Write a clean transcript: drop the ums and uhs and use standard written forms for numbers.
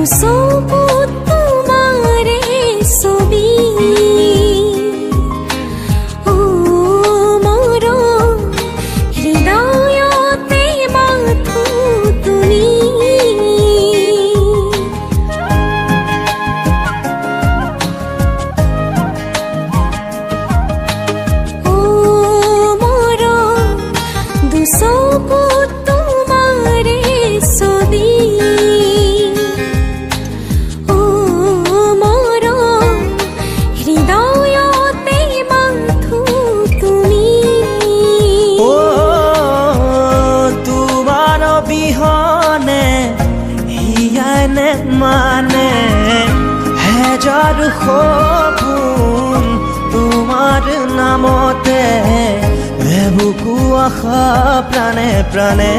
চকুত তোমাৰে ছবি ও মৰম হৃদয়তে মাথো তুমি ও মৰম দুচকুত তোমাৰে ছবি মানে হেজাৰ সপোন তোমাৰ নামতে বুকু আশা প্ৰাণে প্ৰাণে